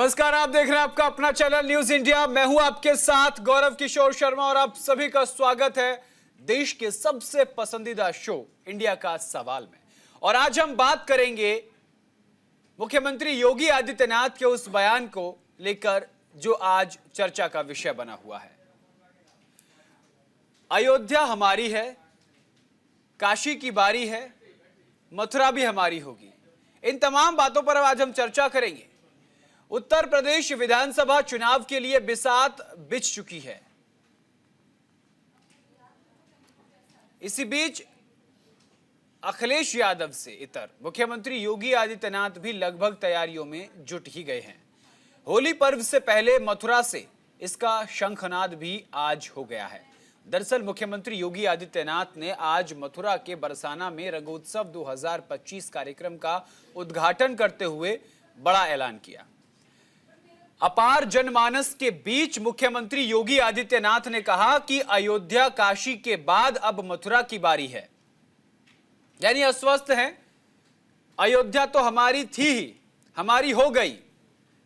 नमस्कार, आप देख रहे हैं आपका अपना चैनल न्यूज इंडिया। मैं हूं आपके साथ गौरव किशोर शर्मा और आप सभी का स्वागत है देश के सबसे पसंदीदा शो इंडिया का सवाल में। और आज हम बात करेंगे मुख्यमंत्री योगी आदित्यनाथ के उस बयान को लेकर जो आज चर्चा का विषय बना हुआ है। अयोध्या हमारी है, काशी की बारी है, मथुरा भी हमारी होगी। इन तमाम बातों पर आज हम चर्चा करेंगे। उत्तर प्रदेश विधानसभा चुनाव के लिए बिसात बिछ चुकी है। इसी बीच अखिलेश यादव से इतर मुख्यमंत्री योगी आदित्यनाथ भी लगभग तैयारियों में जुट ही गए हैं। होली पर्व से पहले मथुरा से इसका शंखनाद भी आज हो गया है। दरअसल मुख्यमंत्री योगी आदित्यनाथ ने आज मथुरा के बरसाना में रंगोत्सव 2025 कार्यक्रम का उद्घाटन करते हुए बड़ा ऐलान किया। अपार जनमानस के बीच मुख्यमंत्री योगी आदित्यनाथ ने कहा कि अयोध्या काशी के बाद अब मथुरा की बारी है। यानी अस्वस्थ हैं, अयोध्या तो हमारी थी ही, हमारी हो गई,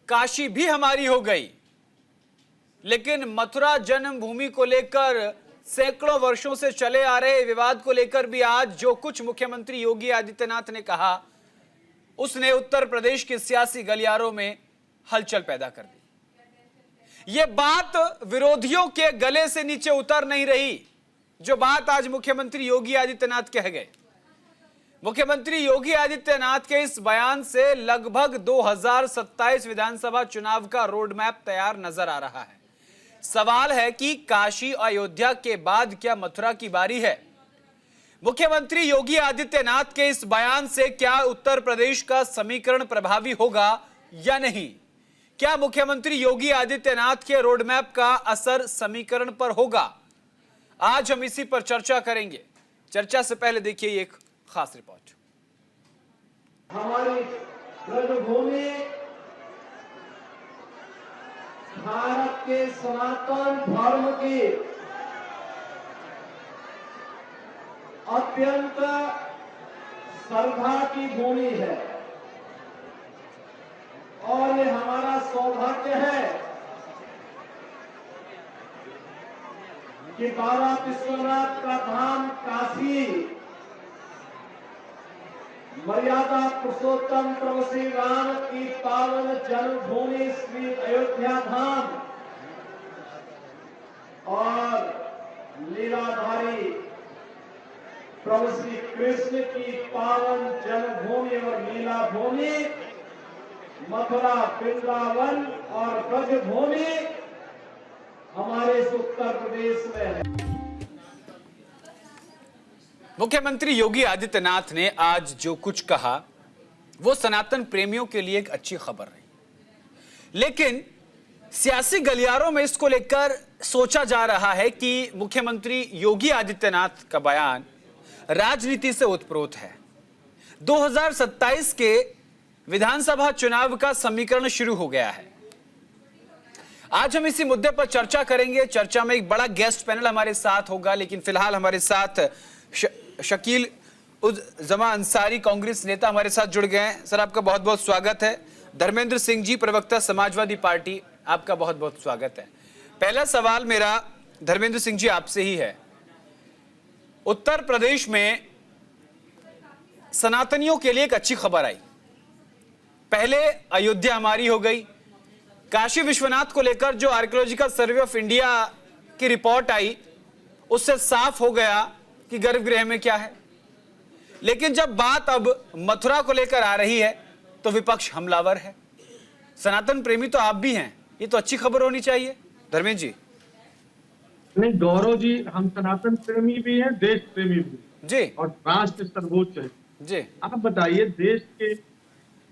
काशी भी हमारी हो गई, लेकिन मथुरा जन्मभूमि को लेकर सैकड़ों वर्षों से चले आ रहे विवाद को लेकर भी आज जो कुछ मुख्यमंत्री योगी आदित्यनाथ ने कहा, उसने उत्तर प्रदेश के सियासी गलियारों में हलचल पैदा कर दी। यह बात विरोधियों के गले से नीचे उतर नहीं रही, जो बात आज मुख्यमंत्री योगी आदित्यनाथ कह गए। मुख्यमंत्री योगी आदित्यनाथ के इस बयान से लगभग 2027 विधानसभा चुनाव का रोड मैप तैयार नजर आ रहा है। सवाल है कि काशी अयोध्या के बाद क्या मथुरा की बारी है? मुख्यमंत्री योगी आदित्यनाथ के इस बयान से क्या उत्तर प्रदेश का समीकरण प्रभावी होगा या नहीं? क्या मुख्यमंत्री योगी आदित्यनाथ के रोडमैप का असर समीकरण पर होगा? आज हम इसी पर चर्चा करेंगे। चर्चा से पहले देखिए एक खास रिपोर्ट। हमारी ब्रजभूमि भारत के सनातन धर्म की अत्यंत श्रद्धा की भूमि है और ये हमारा सौभाग्य है कि बाबा विश्वनाथ का धाम काशी, मर्यादा पुरुषोत्तम प्रभु श्री राम की पावन जन्मभूमि श्री अयोध्या धाम और लीलाधारी प्रभु श्री कृष्ण की पावन जन्मभूमि और लीला भूमि मथुरा, वृंदावन और ब्रजभूमि हमारे इस उत्तर प्रदेश में है। मुख्यमंत्री योगी आदित्यनाथ ने आज जो कुछ कहा वो सनातन प्रेमियों के लिए एक अच्छी खबर रही, लेकिन सियासी गलियारों में इसको लेकर सोचा जा रहा है कि मुख्यमंत्री योगी आदित्यनाथ का बयान राजनीति से ओतप्रोत है। 2027 के विधानसभा चुनाव का समीकरण शुरू हो गया है। आज हम इसी मुद्दे पर चर्चा करेंगे। चर्चा में एक बड़ा गेस्ट पैनल हमारे साथ होगा, लेकिन फिलहाल हमारे साथ शकील उज जमा अंसारी कांग्रेस नेता हमारे साथ जुड़ गए हैं। सर, आपका बहुत बहुत स्वागत है। धर्मेंद्र सिंह जी, प्रवक्ता समाजवादी पार्टी, आपका बहुत बहुत स्वागत है। पहला सवाल मेरा धर्मेंद्र सिंह जी आपसे ही है। उत्तर प्रदेश में सनातनियों के लिए एक अच्छी खबर आई। पहले अयोध्या हमारी हो गई। काशी विश्वनाथ को लेकर जो आर्कियोलॉजिकल सर्वे ऑफ इंडिया की रिपोर्ट आई, उससे साफ हो गया कि गर्भगृह में क्या है। लेकिन जब बात अब मथुरा को लेकर आ रही है तो विपक्ष हमलावर है। सनातन प्रेमी तो आप भी हैं, ये तो अच्छी खबर होनी चाहिए। धर्मेंद्र जी। नहीं गौरव जी, हम सनातन प्रेमी भी हैं, देश प्रेमी भी जी, और राष्ट्र सर्वोच्च है जी। आप बताइए, देश के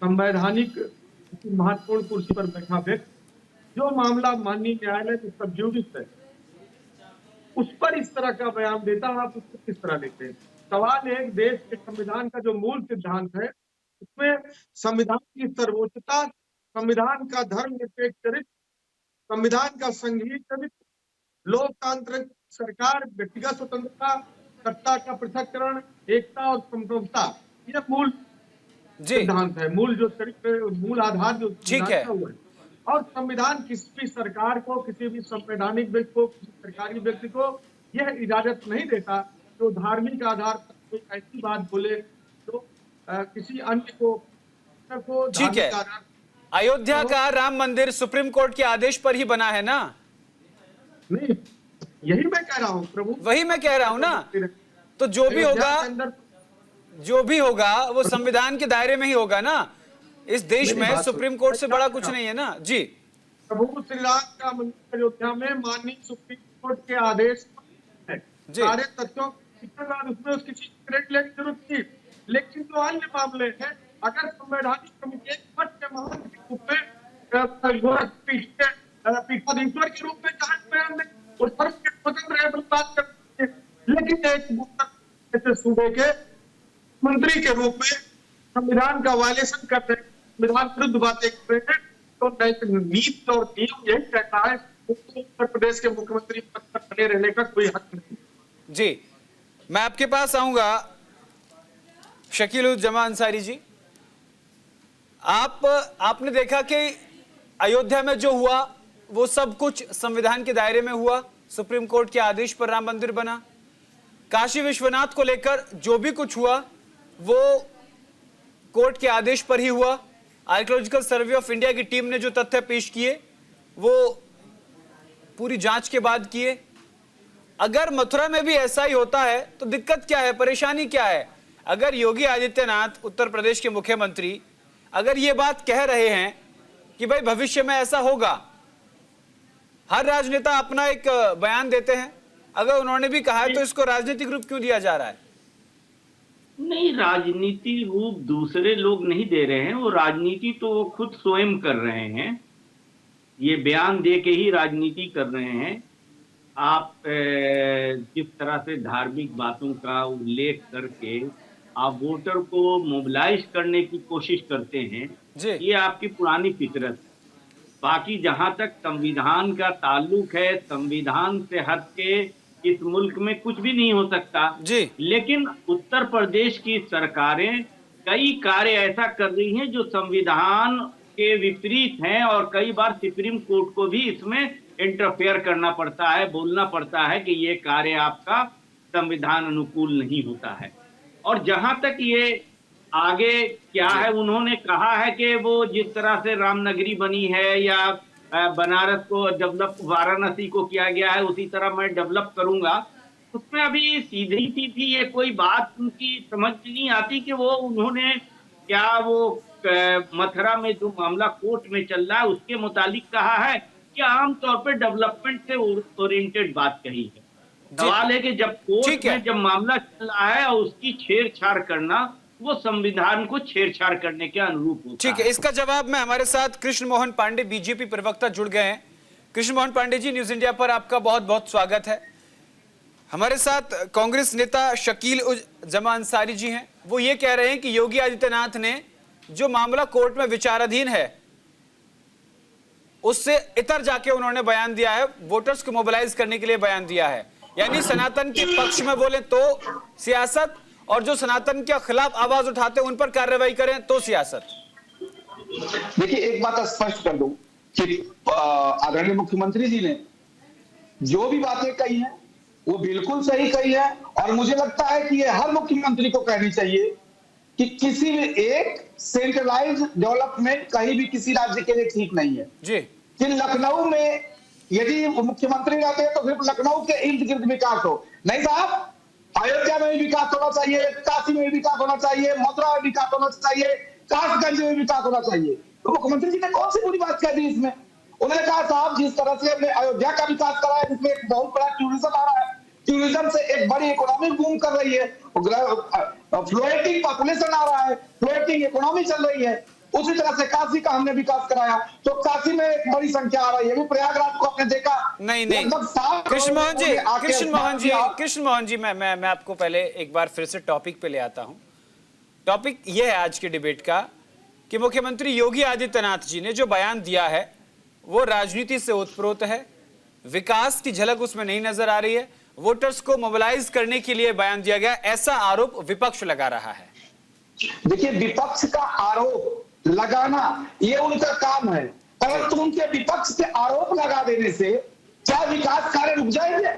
संवैधानिक महत्वपूर्ण कुर्सी पर बैठा व्यक्ति, जो मामला माननीय न्यायालय में सब जुडिस है, उस पर इस तरह का बयान देता है, आप उसको किस तरह लेते हैं? सवाल एक, देश के संविधान का जो मूल सिद्धांत है उसमें संविधान की सर्वोच्चता, संविधान का धर्मनिरपेक्ष चरित्र, संविधान का संघीय चरित्र, लोकतांत्रिक सरकार, व्यक्तिगत स्वतंत्रता, सत्ता का पृथककरण, एकता और समरूपता, ये मूल सिद्धांत है, मूल जो चरित्र, मूल आधार जो ठीक है। हुआ है। और संविधान किसी भी सरकार को, किसी भी संवैधानिक व्यक्ति को, किसी सरकारी व्यक्ति को यह इजाजत नहीं देता जो धार्मिक आधार पर कोई ऐसी बात बोले जो किसी अन्य को ठीक है। धार्मिक आधार। अयोध्या का राम मंदिर सुप्रीम कोर्ट के आदेश पर ही बना है ना? नहीं, यही मैं कह रहा हूँ प्रभु, वही मैं कह रहा हूं ना। तो जो भी अयोध्या होगा, के अंदर जो भी होगा वो संविधान के दायरे में ही होगा ना। इस देश मेरी में बात सुप्रीम कोर्ट से बड़ा कुछ नहीं है ना जी। प्रभु श्री राम का मंदिर अयोध्या में माननीय सुप्रीम कोर्ट के आदेश है। जी। सारे तथ्यों के बाद उसमें उसकी क्रेडिट लेने की जरूरत थी, लेकिन जो अन्य मामले हैं, अगर संवैधानिक कमेटी एक पद के महान के रूप में पीठाधीश्वर के रूप में बयान में और स्वतंत्र है बात करते हैं, लेकिन एक सूबे के मंत्री के रूप में संविधान का वायलेशन करते हैं, संविधान विरुद्ध बातें कर रहे हैं, तो नीति और नियम यही कहता है उत्तर प्रदेश के मुख्यमंत्री पद पर बने रहने का कोई हक नहीं। जी, मैं आपके पास आऊंगा शकील जमा अंसारी जी। आपने देखा कि अयोध्या में जो हुआ वो सब कुछ संविधान के दायरे में हुआ, सुप्रीम कोर्ट के आदेश पर राम मंदिर बना। काशी विश्वनाथ को लेकर जो भी कुछ हुआ वो कोर्ट के आदेश पर ही हुआ। आर्कियोलॉजिकल सर्वे ऑफ इंडिया की टीम ने जो तथ्य पेश किए वो पूरी जांच के बाद किए। अगर मथुरा में भी ऐसा ही होता है तो दिक्कत क्या है, परेशानी क्या है? अगर योगी आदित्यनाथ उत्तर प्रदेश के मुख्यमंत्री अगर ये बात कह रहे हैं कि भाई भविष्य में ऐसा होगा, हर राजनेता अपना एक बयान देते हैं, अगर उन्होंने भी कहा है तो इसको राजनीतिक रूप क्यों दिया जा रहा है? नहीं, राजनीति रूप दूसरे लोग नहीं दे रहे हैं, वो राजनीति तो वो खुद स्वयं कर रहे हैं। ये बयान दे के ही राजनीति कर रहे हैं। आप जिस तरह से धार्मिक बातों का उल्लेख करके आप वोटर को मोबिलाइज करने की कोशिश करते हैं, ये आपकी पुरानी फितरत है। बाकी जहां तक संविधान का ताल्लुक है, संविधान से हट के इस मुल्क में कुछ भी नहीं हो सकता जी। लेकिन उत्तर प्रदेश की सरकारें कई कार्य ऐसा कर रही हैं जो संविधान के विपरीत हैं और कई बार सुप्रीम कोर्ट को भी इसमें इंटरफेयर करना पड़ता है, बोलना पड़ता है कि ये कार्य आपका संविधान अनुकूल नहीं होता है। और जहां तक ये आगे क्या है, उन्होंने कहा है कि वो जिस तरह से रामनगरी बनी है या बनारस को डेवलप, वाराणसी को किया गया है, उसी तरह मैं डेवलप करूंगा। उसमें अभी सीधी सीधी ये कोई बात उनकी समझ नहीं आती कि वो उन्होंने क्या वो मथुरा में जो मामला कोर्ट में चल रहा है उसके मुतालिक कहा है कि आमतौर पर डेवलपमेंट से ओरिएंटेड बात कही है। सवाल है कि जब कोर्ट में जब मामला चल रहा है और उसकी छेड़छाड़ करना वो संविधान को छेड़छाड़ करने के अनुरूप होता है। ठीक है, इसका जवाब में हमारे साथ कृष्ण मोहन पांडे बीजेपी प्रवक्ता जुड़ गए हैं। कृष्ण मोहन पांडे जी, न्यूज इंडिया पर आपका बहुत बहुत स्वागत है। हमारे साथ कांग्रेस नेता शकील जमा अंसारी जी हैं। वो ये कह रहे हैं कि योगी आदित्यनाथ ने जो मामला कोर्ट में विचाराधीन है उससे इतर जाके उन्होंने बयान दिया है, वोटर्स को मोबिलाइज करने के लिए बयान दिया है। यानी सनातन के पक्ष में बोले तो सियासत और जो सनातन के खिलाफ आवाज उठाते हैं उन पर कार्रवाई करें तो सियासत। देखिए, एक बात स्पष्ट कर दूं कि आदरणीय मुख्यमंत्री जी ने जो भी बातें कही हैं वो बिल्कुल सही कही है और मुझे लगता है कि ये हर मुख्यमंत्री को कहनी चाहिए कि किसी भी एक सेंट्रलाइज्ड डेवलपमेंट कहीं भी किसी राज्य के लिए ठीक नहीं है जी। कि लखनऊ में यदि मुख्यमंत्री रहते हैं तो सिर्फ लखनऊ के इर्द गिर्द विकास हो, नहीं साहब, अयोध्या में भी विकास होना चाहिए, काशी में भी विकास होना चाहिए, मथुरा में विकास होना चाहिए, कासगंज में विकास होना चाहिए। तो मुख्यमंत्री जी ने कौन सी बुरी बात कह दी इसमें? उन्होंने कहा साहब जिस तरह से हमने अयोध्या का विकास करा है जिसमें एक बहुत बड़ा टूरिज्म आ रहा है, टूरिज्म से एक बड़ी इकोनॉमिक बूम कर रही है, फ्लोटिंग पॉपुलेशन आ रहा है, फ्लोटिंग इकोनॉमी चल रही है, उसी तरह से काशी का हमने विकास कराया तो काशी में एक बड़ी संख्या आ रही है। प्रयागराज को आपने देखा नहीं कृष्ण मोहन जी मैं आपको पहले एक बार फिर से टॉपिक पे ले आता हूं। टॉपिक ये है आज के डिबेट का कि मुख्यमंत्री योगी आदित्यनाथ जी ने जो बयान दिया है वो राजनीति से ओतप्रोत है, विकास की झलक उसमें नहीं नजर आ रही है, वोटर्स को मोबिलाइज करने के लिए बयान दिया गया, ऐसा आरोप विपक्ष लगा रहा है। देखिए, विपक्ष का आरोप लगाना ये उनका काम है, परंतु उनके विपक्ष के आरोप लगा देने से क्या विकास कार्य रुक जाएंगे?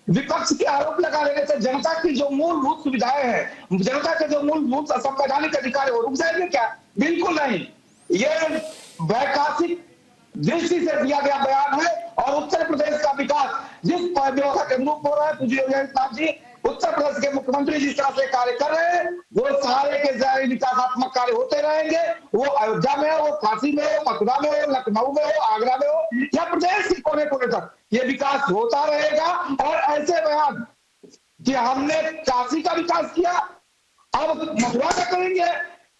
विपक्ष के आरोप लगा देने से जनता की जो मूलभूत सुविधाएं हैं, जनता के जो मूलभूत संवैधानिक अधिकार है, वो रुक जाएंगे क्या? बिल्कुल नहीं। ये वैकासिक दृष्टि से दिया गया बयान है और उत्तर प्रदेश का विकास जिस व्यवस्था के अनुरूप हो रहा है, पूज्य योगी आदित्यनाथ जी, उत्तर प्रदेश के मुख्यमंत्री जिस तरह से कार्य कर रहे हैं, वो सारे के सारे विकासात्मक कार्य होते रहेंगे। वो अयोध्या में हो, वो काशी में हो, मथुरा में हो, लखनऊ में हो, आगरा में हो, या प्रदेश के कोने कोने तक ये विकास होता रहेगा। और ऐसे बयान कि हमने काशी का विकास किया, अब मथुरा का करेंगे,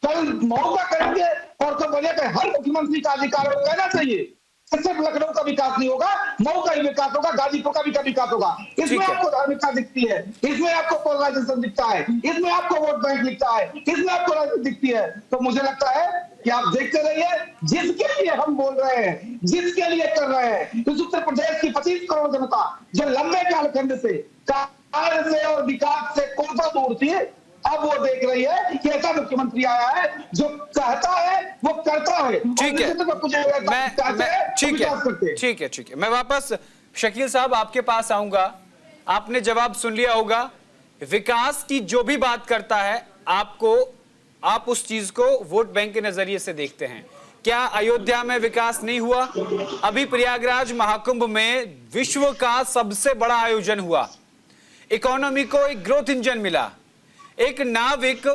कल मऊ का करेंगे, और तो बने पे हर मुख्यमंत्री का अधिकार है कहना चाहिए सिर्फ लखनऊ का विकास नहीं होगा, मऊ का ही विकास होगा, गाजीपुर का भी विकास होगा। इसमें आपको धार्मिकता दिखती है, इसमें आपको पोलराइजेशन दिखता है, इसमें आपको वोट बैंक दिखता है, इसमें आपको राजनीति दिखती है। तो मुझे लगता है कि आप देखते रहिए, जिसके लिए हम बोल रहे हैं, जिसके लिए कर रहे हैं, इस उत्तर प्रदेश की 25 करोड़ जनता जो लंबे कालखंड से कार्य से और विकास से कोसा दूर थी, अब वो देख रही है कि ऐसा मुख्यमंत्री आया है जो कहता है वो करता है। ठीक है, ठीक है, ठीक है। मैं वापस शकील साहब आपके पास आऊंगा। आपने जवाब सुन लिया होगा। विकास की जो भी बात करता है, आप उस चीज को वोट बैंक के नजरिए से देखते हैं। क्या अयोध्या में विकास नहीं हुआ? अभी प्रयागराज महाकुंभ में विश्व का सबसे बड़ा आयोजन हुआ, इकोनॉमी को एक ग्रोथ इंजन मिला, एक नाविक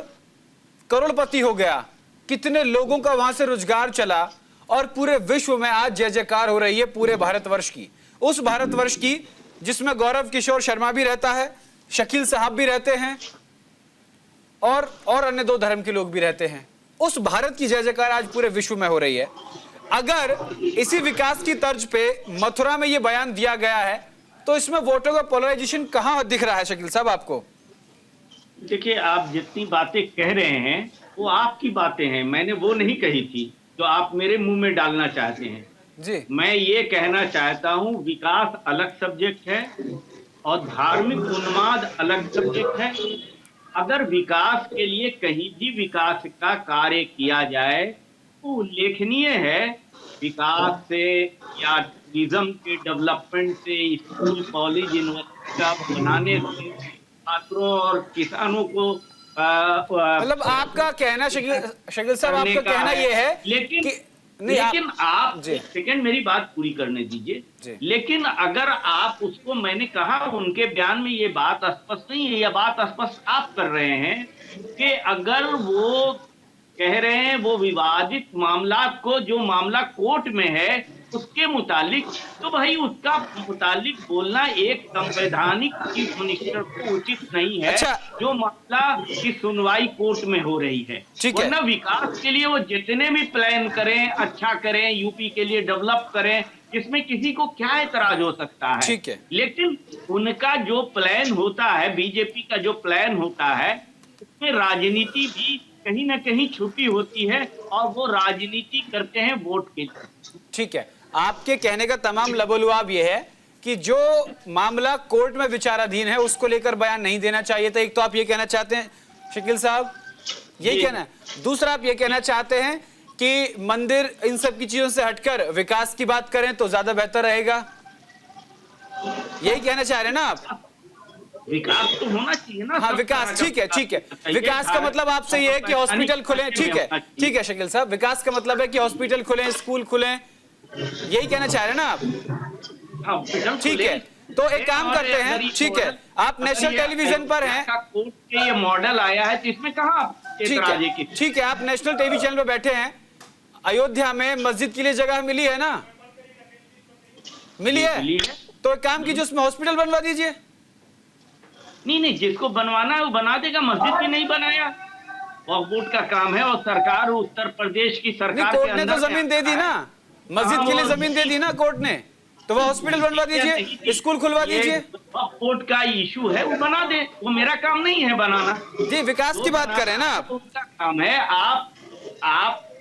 करोड़पति हो गया, कितने लोगों का वहां से रोजगार चला, और पूरे विश्व में आज जय जयकार हो रही है पूरे भारतवर्ष की। उस भारतवर्ष की जिसमें गौरव किशोर शर्मा भी रहता है, शकील साहब भी रहते हैं, और अन्य 2 धर्म के लोग भी रहते हैं। उस भारत की जय जयकार आज पूरे विश्व में हो रही है। अगर इसी विकास की तर्ज पे मथुरा में ये बयान दिया गया है, तो इसमें वोटों का पोलराइजेशन कहां दिख रहा है शकील साहब आपको? देखिए, आप जितनी बातें कह रहे हैं वो आपकी बातें हैं, मैंने वो नहीं कही थी जो आप मेरे मुंह में डालना चाहते हैं जी। मैं ये कहना चाहता हूं, विकास अलग सब्जेक्ट है और धार्मिक उन्माद अलग सब्जेक्ट है। अगर विकास के लिए कहीं भी विकास का कार्य किया जाए तो उल्लेखनीय है। विकास से या टूरिज्म के डेवलपमेंट से, स्कूल कॉलेज यूनिवर्सिटी का बनाने से छात्रों और किसानों को मतलब आपका कहना शकील साहब, आपका कहना यह है लेकिन आप एक सेकंड मेरी बात पूरी करने दीजिए। लेकिन अगर आप उसको, मैंने कहा उनके बयान में ये बात स्पष्ट नहीं है, यह बात स्पष्ट आप कर रहे हैं कि अगर वो कह रहे हैं वो विवादित मामला को, जो मामला कोर्ट में है उसके मुतालिक, तो भाई उसका मुतालिक बोलना एक संवैधानिक चीफ मिनिस्टर को उचित नहीं है। अच्छा। जो मामला की सुनवाई कोर्ट में हो रही है, वरना विकास के लिए वो जितने भी प्लान करें, अच्छा करें, यूपी के लिए डेवलप करें, इसमें किसी को क्या एतराज हो सकता है। ठीक है। लेकिन उनका जो प्लान होता है, बीजेपी का जो प्लान होता है, उसमें राजनीति भी कहीं ना कहीं छुपी होती है और वो राजनीति करते हैं वोट के लिए। ठीक है, आपके कहने का तमाम लबोलुआब ये है कि जो मामला कोर्ट में विचाराधीन है उसको लेकर बयान नहीं देना चाहिए था। एक तो आप ये कहना चाहते हैं शकील साहब, यही कहना है। दूसरा आप ये कहना चाहते हैं कि मंदिर इन सब की चीजों से हटकर विकास की बात करें तो ज्यादा बेहतर रहेगा, यही कहना चाह रहे हैं ना आप? विकास तो होना चाहिए ना। हाँ, विकास, ठीक है, ठीक है। विकास का मतलब आपसे ये है कि हॉस्पिटल खुले, ठीक है, ठीक है शकील साहब, विकास का मतलब है कि हॉस्पिटल खुले, स्कूल खुले, यही कहना चाह रहे हैं ना आप? ठीक है, तो एक काम करते हैं, ठीक है, आप नेशनल टेलीविजन पर हैं, कोर्ट के ये मॉडल आया है, तो इसमें कहाँ? ठीक है, आप नेशनल टीवी चैनल पर बैठे हैं। अयोध्या में मस्जिद के लिए जगह मिली है ना? मिली है, तो एक काम कीजिए, उसमें हॉस्पिटल बनवा दीजिए। नहीं, जिसको बनवाना है वो बना देगा। मस्जिद भी नहीं बनाया, वक्फ बोर्ड का काम है और सरकार, उत्तर प्रदेश की सरकार, कोर्ट ने तो जमीन दे दी ना, मस्जिद के लिए जमीन दे दी ना कोर्ट ने, तो वो हॉस्पिटल बनवा दीजिए, स्कूल खुलवा दीजिए। वक्फ बोर्ड का इशू है, वो बना दे, वो मेरा काम नहीं है बनाना। जी, विकास की बात करें ना आप, उनका काम है।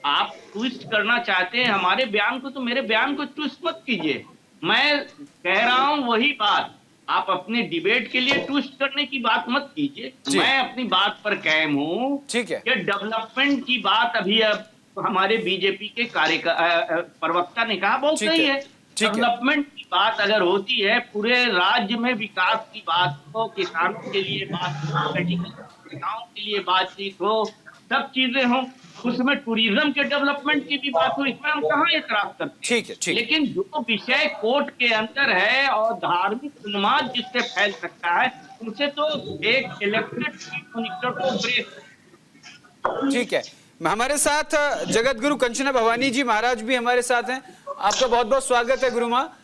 आप ट्विस्ट करना चाहते हैं हमारे बयान को, तो मेरे बयान को ट्विस्ट मत कीजिए। मैं कह रहा हूं वही बात, आप अपने डिबेट के लिए ट्विस्ट करने की बात मत कीजिए। मैं अपनी बात पर कायम हूं। ठीक है, कि डेवलपमेंट की बात अभी अब हमारे बीजेपी के प्रवक्ता ने कहा, बहुत ठीक सही है, है। ठीक है। डेवलपमेंट की बात अगर होती है, पूरे राज्य में विकास की बात हो, किसानों के लिए बात हो, मेडिकल सुविधाओं के लिए बातचीत हो, सब चीजें हो, उसमें टूरिज्म के डेवलपमेंट की भी बात हो, इसमें हम कहाँ एतराज करते हैं। ठीक है, ठीक है। लेकिन जो विषय कोर्ट के अंदर है और धार्मिक उन्माद जिससे फैल सकता है, उनसे तो एक इलेक्टेड चीफ मिनिस्टर को ब्रेक। ठीक है, हमारे साथ जगत गुरु कंचना भवानी जी महाराज भी हमारे साथ हैं। आपका बहुत बहुत स्वागत है गुरु माँ।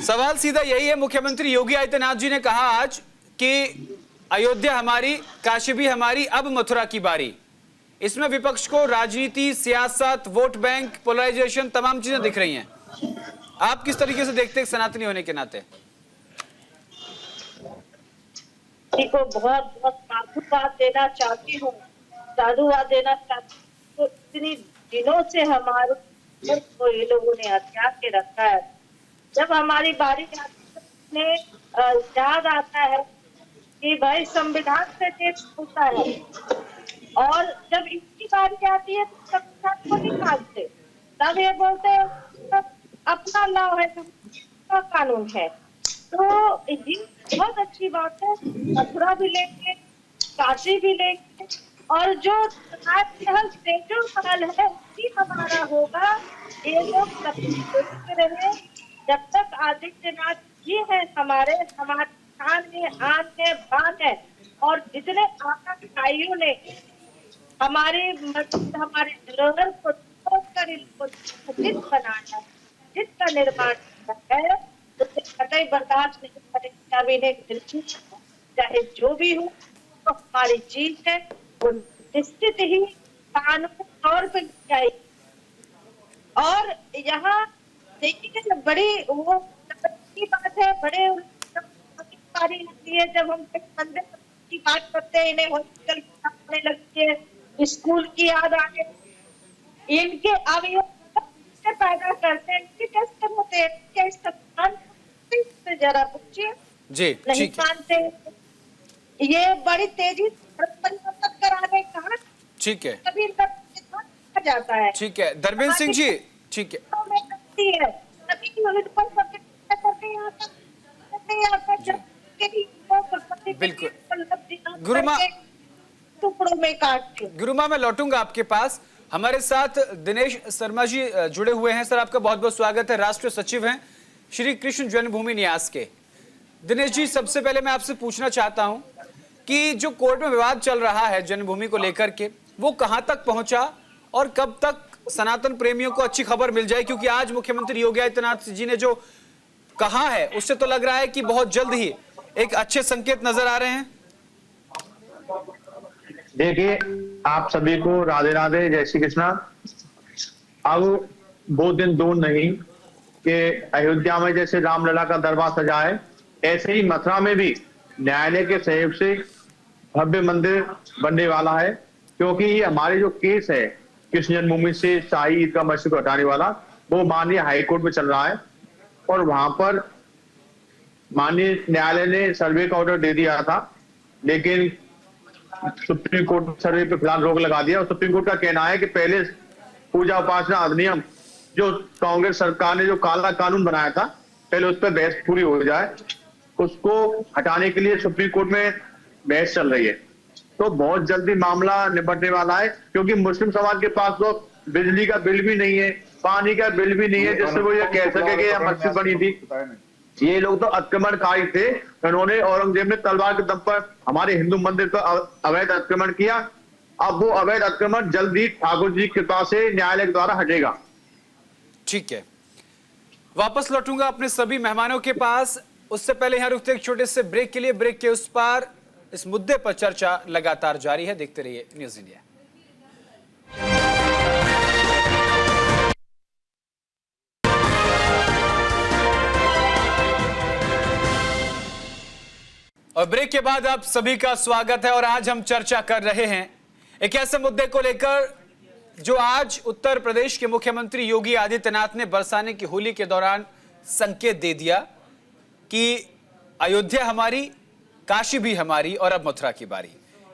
सवाल सीधा यही है, मुख्यमंत्री योगी आदित्यनाथ जी ने कहा आज कि अयोध्या हमारी, काशी भी हमारी, अब मथुरा की बारी। इसमें विपक्ष को राजनीति, सियासत, वोट बैंक, पोलराइजेशन, तमाम चीजें दिख रही हैं। आप किस तरीके से देखते हैं सनातनी होने के नाते? को बहुत बहुत साधुवाद देना चाहती हूँ, साधुवाद देना चाहती हूँ। तो इतनी दिनों से हमारे को ये लोगों ने हथिया के रखा है। जब हमारी बारी आती है, याद आता है कि भाई संविधान से देश होता है, और जब इसकी बारी आती है तो संविधान को नहीं मानते, तब ये बोलते हैं अपना लॉ है, अपना कानून है। तो ये बहुत अच्छी बात है। मथुरा भी लेंगे, काशी भी लेंगे, और जो स्टेचू महल है उसी हमारा होगा। ये लोग सोचते रहे, जब तक आदित्यनाथ जी है हमारे शान है, आन है, बान है। और जितने आकांक्षाइयों ने हमारे धरोहर को तोड़कर इनको जित बनाया, जित का निर्माण किया है, उसे कतई बर्दाश्त नहीं करेंगे। अब इन्हें चाहे जो भी हो, तो हमारी चीज है, वो निश्चित ही कानूनी तौर पर चाहिए। और यहाँ देखिए, बड़ी वो की बात है, बड़े पारी होती है जब हम मंदिर की बात करते हैं, इन्हें हॉस्पिटल की लगती है, स्कूल की याद आने, इनके अब ये पैदा करते हैं, इनके टेस्ट होते हैं, क्या संविधान से जरा पूछिए, जी नहीं ठीक है, मानते। ये बड़ी तेजी से परिवर्तन कराने कहा, ठीक है, तभी इनका जाता है। ठीक है धर्मेंद्र सिंह जी, ठीक है, बिल्कुल। गुरुमा, टुकड़ों में काट। गुरुमा मैं लौटूंगा आपके पास। हमारे साथ दिनेश शर्मा जी जुड़े हुए हैं। सर आपका बहुत बहुत स्वागत है, राष्ट्रीय सचिव हैं श्री कृष्ण जन्मभूमि न्यास के। दिनेश जी, सबसे पहले मैं आपसे पूछना चाहता हूं कि जो कोर्ट में विवाद चल रहा है जन्मभूमि को लेकर के, वो कहां तक पहुंचा और कब तक सनातन प्रेमियों को अच्छी खबर मिल जाए? क्योंकि आज मुख्यमंत्री योगी आदित्यनाथ जी ने जो कहा है, उससे तो लग रहा है कि बहुत जल्द ही एक अच्छे संकेत नजर आ रहे हैं। देखिए, आप सभी को राधे राधे, जय श्री कृष्णा। अब वो दिन दूर नहीं कि अयोध्या में जैसे रामलला का दरबार सजा है, ऐसे ही मथुरा में भी न्यायालय के सहयोग से भव्य मंदिर बनने वाला है। क्योंकि ये हमारे जो केस है कृष्ण जन्मभूमि से शाही ईदगाह मस्जिद को हटाने वाला, वो माननीय हाईकोर्ट में चल रहा है, और वहां पर माननीय न्यायालय ने सर्वे का ऑर्डर दे दिया था, लेकिन सुप्रीम कोर्ट ने सर्वे पे फिलहाल रोक लगा दिया। और सुप्रीम कोर्ट का कहना है कि पहले पूजा उपासना अधिनियम जो कांग्रेस सरकार ने जो काला कानून बनाया था, पहले उस पर बहस पूरी हो जाए, उसको हटाने के लिए सुप्रीम कोर्ट में बहस चल रही है। तो बहुत जल्दी मामला निपटने वाला है, क्योंकि मुस्लिम समाज के पास तो बिजली का बिल भी नहीं है, पानी का बिल भी नहीं है, जिससे वो ये कह सके कि यह मस्जिद बनी थी। ये लोग तो आक्रमणकारी थे, उन्होंने औरंगजेब ने तलवार के दम पर हमारे हिंदू मंदिर पर अवैध आक्रमण किया। अब वो अवैध आक्रमण जल्दी ठाकुर जी की कृपा से न्यायालय के द्वारा हटेगा। ठीक है, वापस लौटूंगा अपने सभी मेहमानों के पास। उससे पहले यहां रुकते एक छोटे से ब्रेक के लिए। ब्रेक के उस पार इस मुद्दे पर चर्चा लगातार जारी है, देखते रहिए न्यूज इंडिया। और ब्रेक के बाद आप सभी का स्वागत है। और आज हम चर्चा कर रहे हैं एक ऐसे मुद्दे को लेकर जो आज उत्तर प्रदेश के मुख्यमंत्री योगी आदित्यनाथ ने बरसाने की होली के दौरान संकेत दे दिया कि अयोध्या हमारी, काशी भी हमारी, और अब मथुरा की बारी।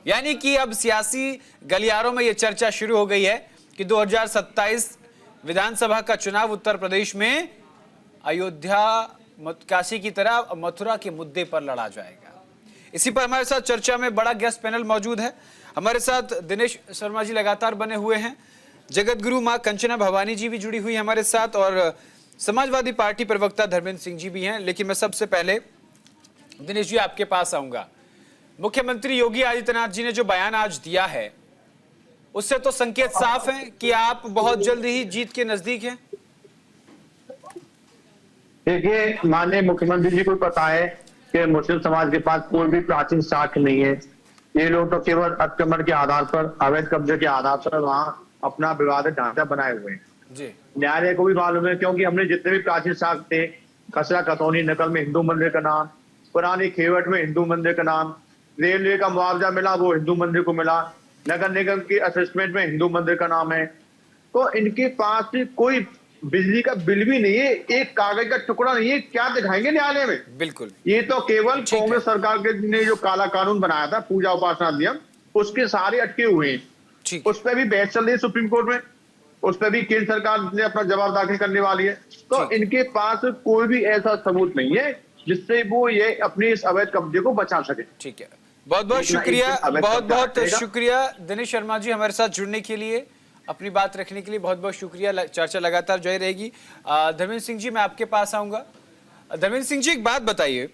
यानी कि अब सियासी गलियारों में यह चर्चा शुरू हो गई है कि 2027 विधानसभा का चुनाव उत्तर प्रदेश में अयोध्या काशी की तरह मथुरा के मुद्दे पर लड़ा जाएगा। इसी पर हमारे साथ चर्चा में बड़ा गेस्ट पैनल मौजूद है। हमारे साथ दिनेश शर्मा जी लगातार बने हुए हैं, जगत गुरु मां कंचना भवानी जी भी जुड़ी हुई है हमारे साथ, और समाजवादी पार्टी प्रवक्ता धर्मेंद्र सिंह जी भी हैं। लेकिन मैं सबसे पहले दिनेश जी आपके पास आऊंगा। मुख्यमंत्री योगी आदित्यनाथ जी ने जो बयान आज दिया है, उससे तो संकेत साफ है कि आप बहुत जल्द ही जीत के नजदीक हैं। देखिए, माननीय मुख्यमंत्री जी को पता है कि मुस्लिम समाज के पास कोई भी प्राचीन साक्ष्य नहीं है। ये लोग तो केवल अतिक्रमण के आधार पर, अवैध कब्जे के आधार पर वहां अपना विवादित ढांचा बनाए हुए हैं जी। न्यायालय को भी मालूम है, क्योंकि हमने जितने भी प्राचीन साक्ष्य थे, खसरा खतौनी नकल में हिंदू मंदिर का नाम, पुरानी खेवट में हिंदू मंदिर का नाम, रेलवे का मुआवजा मिला वो हिंदू मंदिर को मिला, नगर निगम की असेसमेंट में हिंदू मंदिर का नाम है। तो इनके पास कोई बिजली का बिल भी नहीं है, एक कागज का टुकड़ा नहीं है, क्या दिखाएंगे न्यायालय में? बिल्कुल। ये तो केवल ठीक है। कांग्रेस सरकार के ने जो काला कानून बनाया था, पूजा उपासना अधिनियम, उसके सारे अटके हुए हैं। ठीक। उस पर भी बहस चल रही है सुप्रीम कोर्ट में, उस पर भी केंद्र सरकार ने अपना जवाब दाखिल करने वाली है। तो ठीक। इनके पास कोई भी ऐसा सबूत नहीं है जिससे वो ये अपने इस अवैध कब्जे को बचा सके। ठीक है, बहुत बहुत शुक्रिया, बहुत बहुत शुक्रिया दिनेश शर्मा जी हमारे साथ जुड़ने के लिए, अपनी बात रखने के लिए बहुत बहुत शुक्रिया। चर्चा लगातार जारी रहेगी। धर्मेंद्र सिंह जी मैं आपके पास आऊंगा। धर्मेंद्र सिंह जी एक बात बताइए,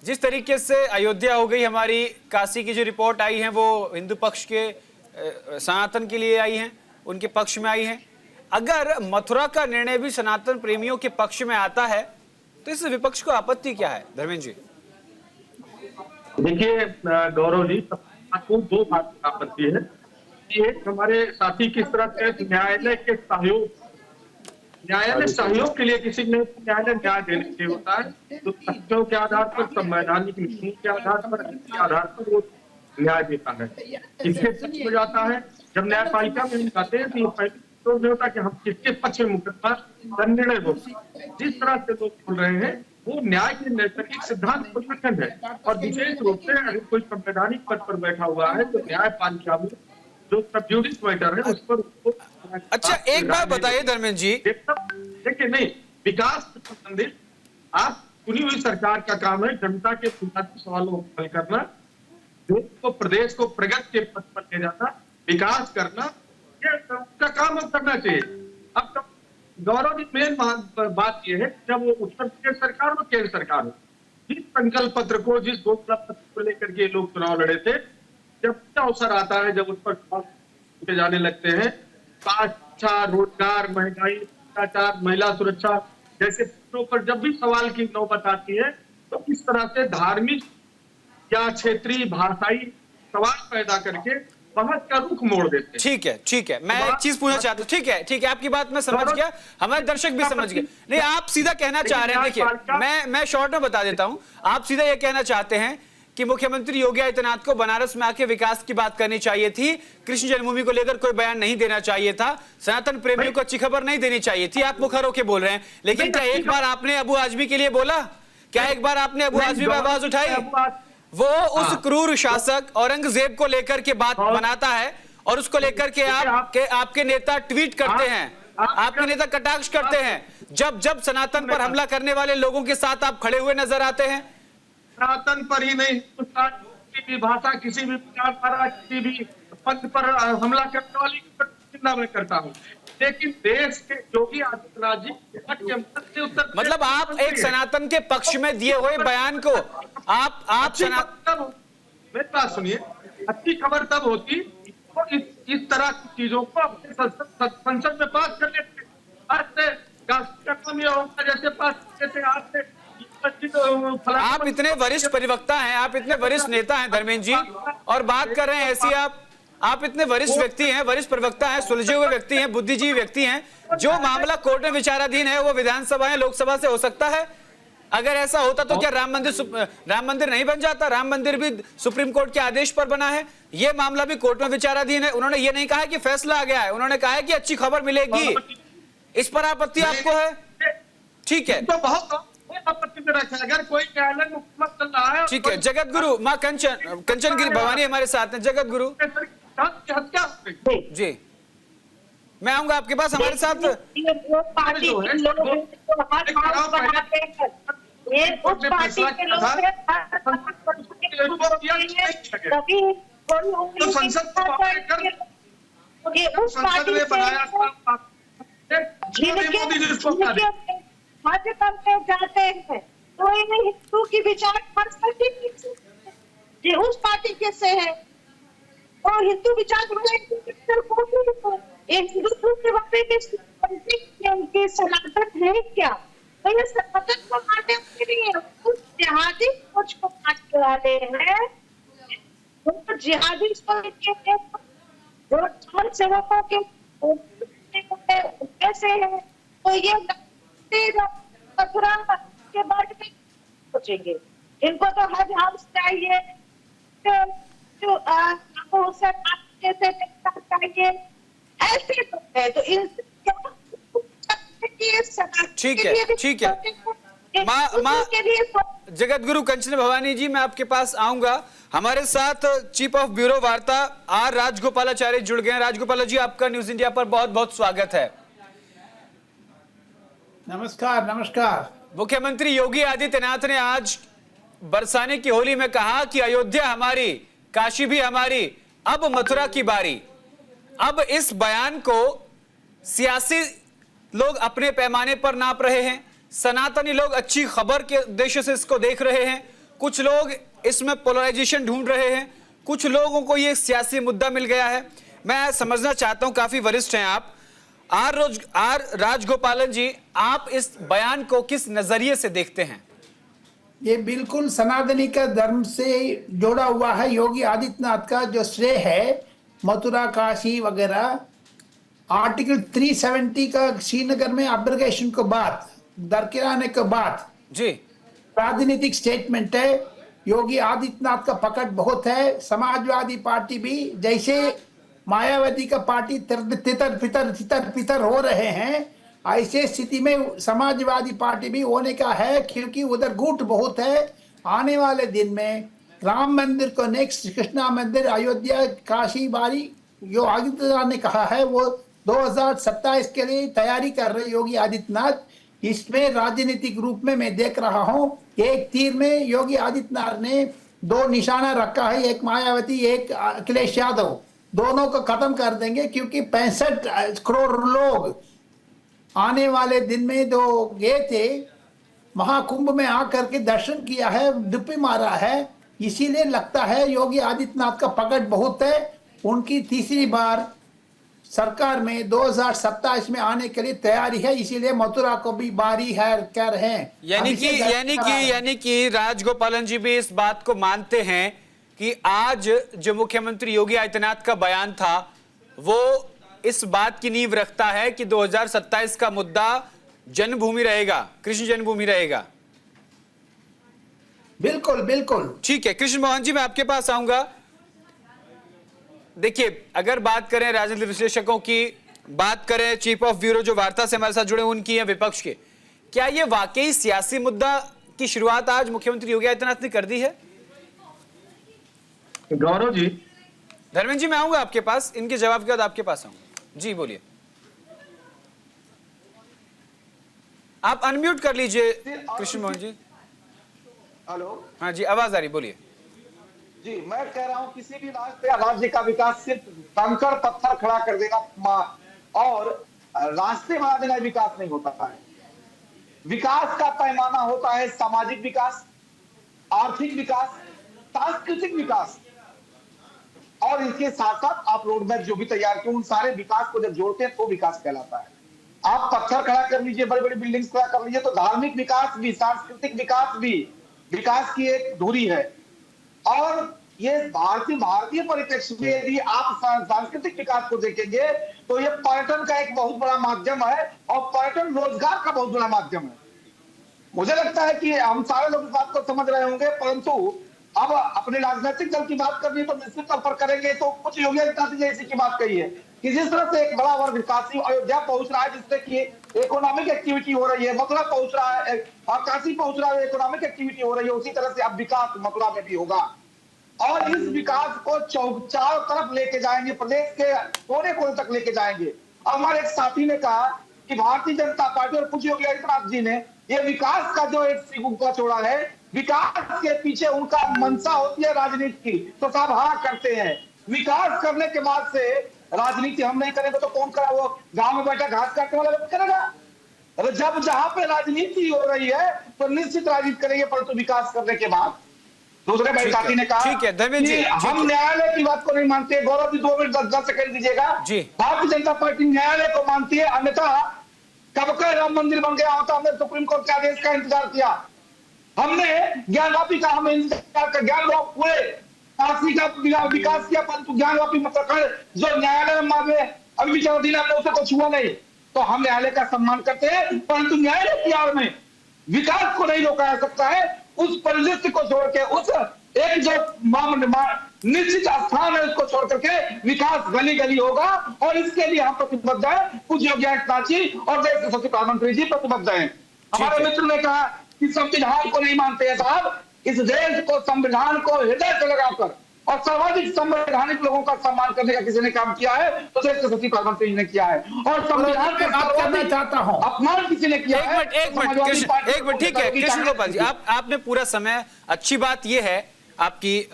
जिस तरीके से अयोध्या हो गई हमारी, काशी की जो रिपोर्ट आई है वो हिंदू पक्ष के सनातन के लिए आई है, उनके पक्ष में आई है। अगर मथुरा का निर्णय भी सनातन प्रेमियों के पक्ष में आता है तो इस विपक्ष को आपत्ति क्या है? धर्मेंद्र जी देखिए गौरव जी, आपको दो बात की आपत्ति है। एक हमारे साथी किस तरह से न्यायालय के सहयोग के लिए किसी ने न्यायालय न्याय देने के लिए होता है, तो तथ्यों के आधार पर, संवैधानिक नीतियों के आधार पर वो न्याय देता है। इसके पक्ष में जाता है। जब न्यायपालिका में हम जाते हैं तो ये पहले तो नहीं होता कि हम किसके पक्ष में मुकदमा निर्णय हो। जिस तरह से लोग बोल रहे हैं वो न्याय के नैतिक सिद्धांत उल्लंघन है। और विशेष रूप से अगर कोई संवैधानिक पद पर बैठा हुआ है तो न्यायपालिका में जो सब जुडिस मैटर है उस पर। अच्छा एक बात बताइए धर्मेंद्र जी, देखिए नहीं, विकास से संबंधित आप चुनी हुई सरकार का काम है जनता के बुनियादी सवालों को हल करना, देश को प्रदेश को प्रगति के पथ पर ले जाना, विकास करना, ये उसका काम अब करना चाहिए। अब तो गौरव जी मेन बात यह है जब वो उत्तर प्रदेश सरकार और केंद्र सरकार हो, जिस संकल्प पत्र को, जिस घोषणा पत्र को लेकर के लोग चुनाव लड़े थे, जब अवसर आता है, जब उस पर जाने लगते हैं, शिक्षा, रोजगार, महंगाई, भ्रष्टाचार, महिला सुरक्षा जैसे मुद्दों पर जब भी सवाल की नौबत आती है तो इस तरह से धार्मिक या क्षेत्रीय भाषाई सवाल पैदा करके बहस का रुख मोड़ देते हैं। ठीक है, मैं एक चीज पूछना चाहता हूँ। ठीक है, आपकी बात मैं समझ गया, हमारे दर्शक भी समझ गए। नहीं, आप सीधा कहना चाह रहे हैं, देखिए मैं शॉर्ट में बता देता हूँ, आप सीधा ये कहना चाहते हैं कि मुख्यमंत्री योगी आदित्यनाथ को बनारस में आके विकास की बात करनी चाहिए थी, कृष्ण जन्मभूमि को लेकर कोई बयान नहीं देना चाहिए था, सनातन प्रेमियों को अच्छी खबर नहीं देनी चाहिए थी। आप मुखर होकर बोल रहे हैं, लेकिन क्या एक बार आपने अबू आजमी के लिए बोला? क्या एक बार आपने अबू आजमी पर आवाज उठाई? वो उस क्रूर शासक औरंगजेब को लेकर के बात बनाता है और उसको लेकर के आपके नेता ट्वीट करते हैं, आपके नेता कटाक्ष करते हैं। जब सनातन पर हमला करने वाले लोगों के साथ आप खड़े हुए नजर आते हैं। सनातन पर ही नहीं, किसी भी भाषा, किसी भी विचारधारा, किसी भी पंथ पर हमला करने वाली निंदा मैं करता हूँ। लेकिन देश के योगी आदित्यनाथ जी मतलब आप एक सनातन के पक्ष में दिए हुए बयान को आप सनातन, मेरी बात सुनिए, अच्छी खबर तब होती तो इस तरह की चीजों को अपने संसद में पास कर लेते। आज से काम यह होगा जैसे पास करते थे, आज से आप इतने वरिष्ठ प्रवक्ता हैं, आप इतने वरिष्ठ नेता हैं धर्मेंद्र जी, और बात कर रहे हैं ऐसी आप इतने वरिष्ठ व्यक्ति हैं, वरिष्ठ प्रवक्ता हैं, सुलझे हुए व्यक्ति हैं, बुद्धिजीवी व्यक्ति हैं। जो मामला कोर्ट में विचाराधीन है वो विधानसभा या लोकसभा से हो सकता है। अगर ऐसा होता तो क्या राम मंदिर नहीं बन जाता? राम मंदिर भी सुप्रीम कोर्ट के आदेश पर बना है, ये मामला भी कोर्ट में विचाराधीन है। उन्होंने ये नहीं कहा कि फैसला आ गया है, उन्होंने कहा है कि अच्छी खबर मिलेगी। इस पर आपत्ति आपको है? ठीक है, तो बहुत आपत्ति में रखा, अगर कोई न्यायालय मुकदमा चल रहा है। ठीक है, जगत गुरु मां कंचन गिरी भवानी हमारे साथ हैं। जगत गुरु जी, मैं आऊंगा आपके पास, हमारे साथ ये वो पार्टी के लोग हैं जो हर हाउस बनाते हैं, ये उस पार्टी के लोग हैं कभी कोई तो संसद ये उस पार्टी से जिनके मध्य करते जाते हैं तो इन्हें हिंदू की विचार ये उस पार्टी के से है और हिंदू विचार हिंदुत्व के बारे में उनके सनातन है क्या? तो ये सनातन को मारने के लिए उस जिहादी सोच को काटने वाले हैं, वो जिहादी सोच के जो समाज सेवकों के कैसे है, तो ये मथुरा के बारे में सोचेंगे। इनको तो हज हाउस चाहिए, जो उसे चाहिए, ऐसे तो है। तो इन ठीक है, ठीक है। माँ जगत गुरु कंचन भवानी जी, मैं आपके पास आऊंगा। हमारे साथ चीफ ऑफ ब्यूरो वार्ता आर राजगोपालाचार्य जुड़ गए हैं। राजगोपाल जी, आपका न्यूज इंडिया पर बहुत बहुत स्वागत है। नमस्कार नमस्कार। मुख्यमंत्री योगी आदित्यनाथ ने आज बरसाने की होली में कहा कि अयोध्या हमारी, काशी भी हमारी, अब मथुरा की बारी। अब इस बयान को सियासी लोग अपने पैमाने पर नाप रहे हैं, सनातनी लोग अच्छी खबर के उद्देश्य से इसको देख रहे हैं, कुछ लोग इसमें पोलराइजेशन ढूंढ रहे हैं, कुछ लोगों को यह सियासी मुद्दा मिल गया है। मैं समझना चाहता हूं, काफी वरिष्ठ हैं आप, आर राजगोपालन जी, आप इस बयान को किस नजरिए से देखते हैं? ये बिल्कुल सनातनी का धर्म से जोड़ा हुआ है। योगी आदित्यनाथ का जो श्रेय है मथुरा काशी वगैरह, आर्टिकल 370 का श्रीनगर में एब्रोगेशन के बाद, दरकिराने के बाद जी राजनीतिक स्टेटमेंट है। योगी आदित्यनाथ का पकड़ बहुत है। समाजवादी पार्टी भी जैसे मायावती का पार्टी तितर पितर हो रहे हैं, ऐसे स्थिति में समाजवादी पार्टी भी होने का है, क्योंकि उधर गुट बहुत है। आने वाले दिन में राम मंदिर को नेक्स्ट, कृष्णा मंदिर, अयोध्या, काशी बारी, जो आदित्यनाथ ने कहा है वो 2027 के लिए तैयारी कर रहे योगी आदित्यनाथ। इसमें राजनीतिक रूप में मैं देख रहा हूं, एक तीर में योगी आदित्यनाथ ने दो निशाना रखा है, एक मायावती, एक अखिलेश यादव, दोनों को खत्म कर देंगे। क्योंकि 65 करोड़ लोग आने वाले दिन में जो गए थे महाकुंभ में आकर के दर्शन किया है, डुबकी मारा है, इसीलिए लगता है योगी आदित्यनाथ का पकड़ बहुत है। उनकी तीसरी बार सरकार में 2027 में आने के लिए तैयारी है, इसीलिए मथुरा को भी बारी है कह रहे हैं। यानी कि राजगोपालन जी भी इस बात को मानते हैं कि आज जो मुख्यमंत्री योगी आदित्यनाथ का बयान था वो इस बात की नींव रखता है कि 2027 का मुद्दा जन्मभूमि रहेगा, कृष्ण जन्मभूमि रहेगा। बिल्कुल बिल्कुल ठीक है। कृष्ण मोहन जी, मैं आपके पास आऊंगा। देखिए, अगर बात करें राजनीतिक विश्लेषकों की, बात करें चीफ ऑफ ब्यूरो जो वार्ता से हमारे साथ जुड़े उनकी या विपक्ष के, क्या यह वाकई सियासी मुद्दा की शुरुआत आज मुख्यमंत्री योगी आदित्यनाथ ने कर दी है? गौरव जी, धर्मेंद्र जी, मैं आऊंगा आपके पास, इनके जवाब के बाद आपके पास आऊंगा। जी बोलिए, आप अनम्यूट कर लीजिए कृष्ण मोहन जी। हेलो, हाँ जी, आवाज आ रही, बोलिए। जी, मैं कह रहा हूं किसी भी राष्ट्र या राज्य का विकास सिर्फ कंकड़ पत्थर खड़ा कर देगा और रास्ते बना देना विकास नहीं होता है। विकास का पैमाना होता है सामाजिक विकास, आर्थिक विकास, सांस्कृतिक विकास, और इसके साथ साथ आप रोडमैप जो भी तैयार किए उन सारे विकास को जब जोड़ते हैं तो विकास कहलाता है। आप पत्थर खड़ा कर लीजिए, बड़ी बड़ी बिल्डिंग्स खड़ा कर लीजिए, तो धार्मिक विकास भी, सांस्कृतिक विकास भी विकास की एक धुरी है। और ये भारतीय परिप्रेक्ष्य में यदि आप सांस्कृतिक विकास को देखेंगे तो ये पर्यटन का एक बहुत बड़ा माध्यम है और पर्यटन रोजगार का बहुत बड़ा माध्यम है। मुझे लगता है कि हम सारे लोग इस बात को समझ रहे होंगे, परंतु अब अपने राजनीतिक दल की बात करनी है तो निश्चित तौर पर करेंगे। तो कुछ योगी आदित्यनाथ जी इसी की बात कही है कि जिस तरह से एक बड़ा वर्ग विकासी अयोध्या पहुंच रहा है, जिससे कि इकोनॉमिक एक्टिविटी हो रही है, मथुरा पहुंच रहा है और काशी पहुंच रहा है, इकोनॉमिक एक्टिविटी हो रही है, उसी तरह से अब विकास मथुरा में भी होगा। और इस विकास को चारों तरफ लेके जाएंगे, प्रदेश के कोने कोने तक लेके जाएंगे। अब हमारे एक साथी ने कहा कि भारतीय जनता पार्टी और कुछ योगी आदित्यनाथ जी ने ये विकास का जो एक सिक्का छोड़ा है, विकास के पीछे उनका मंशा होती है राजनीति की, तो साहब हाँ करते हैं। विकास करने के बाद से राजनीति हम नहीं करेंगे तो कौन करा? वो गांव में बैठा घास काटने वाला लोग करेगा। अरे जब जहां पे राजनीति हो रही है तो निश्चित राजनीति करेंगे, परंतु विकास करने के बाद। दूसरे भाई साथी ने कहा ठीक है धर्मेंद्र जी, कि हम न्यायालय की बात को नहीं मानते। गौरव जी 2 मिनट 10 सेकंड दीजिएगा। भारतीय जनता पार्टी न्यायालय को मानती है, अन्यथा कब का राम मंदिर बन गया होता। हमने सुप्रीम कोर्ट के आदेश का इंतजार किया, हमने ज्ञानवापी का हमें इंतजार कर, ज्ञान पूरे काशी का विकास किया, परंतु ज्ञानवापी मतलब जो न्यायालय में मांगे अभी विचाराधीन हमने उसे कुछ हुआ नहीं। तो हम न्यायालय का सम्मान करते हैं, परंतु न्यायालय की आड़ में विकास को नहीं रोका जा सकता है। उस परिदृश्य को छोड़ के, उस एक जो निश्चित स्थान है उसको छोड़ करके विकास गली गली होगा, और इसके लिए हम प्रतिबद्ध हैं। पूज्य योगी आदित्यनाथ जी और देश के सचिव प्रधानमंत्री जी प्रतिबद्ध हैं। हमारे मित्र ने कहा कि संविधान को नहीं मानते हैं। साहब इस देश को, संविधान को हृदय से लगाकर और सर्वाधिक संवैधानिक लोगों का सम्मान करने का किसी ने काम किया है तो देश के सचिव प्रधानमंत्री जी ने किया है, और संविधान के बात करना चाहता हूं अपमान किसी ने किया है। एक मिनट ठीक है कृष्ण गोपाल जी, आपने पूरा समय, अच्छी बात यह है आपकी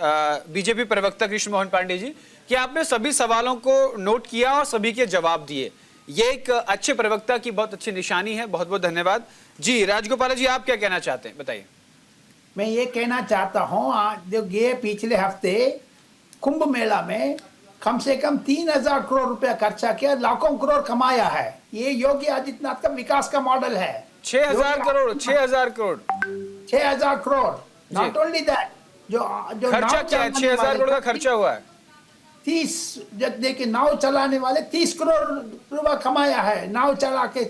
बीजेपी प्रवक्ता कृष्ण मोहन पांडे जी कि आपने सभी सवालों को नोट किया और सभी के जवाब दिए। ये एक अच्छे प्रवक्ता की बहुत अच्छी निशानी है। बहुत बहुत धन्यवाद जी। राजगोपाल जी आप क्या कहना चाहते हैं, बताइए। मैं ये कहना चाहता हूँ, जो ये पिछले हफ्ते कुंभ मेला में कम से कम 3,000 करोड़ रुपया खर्चा किया, लाखों करोड़ कमाया है। ये योगी आदित्यनाथ का विकास का मॉडल है। 6,000 crore 6,000 crore 6,000 crore not only that, जो खर्चा क्या है? 6,000 करोड़ का खर्चा हुआ है। 30 देखिए नाव चलाने वाले 30 करोड़ रुपया कमाया है, नाव चला के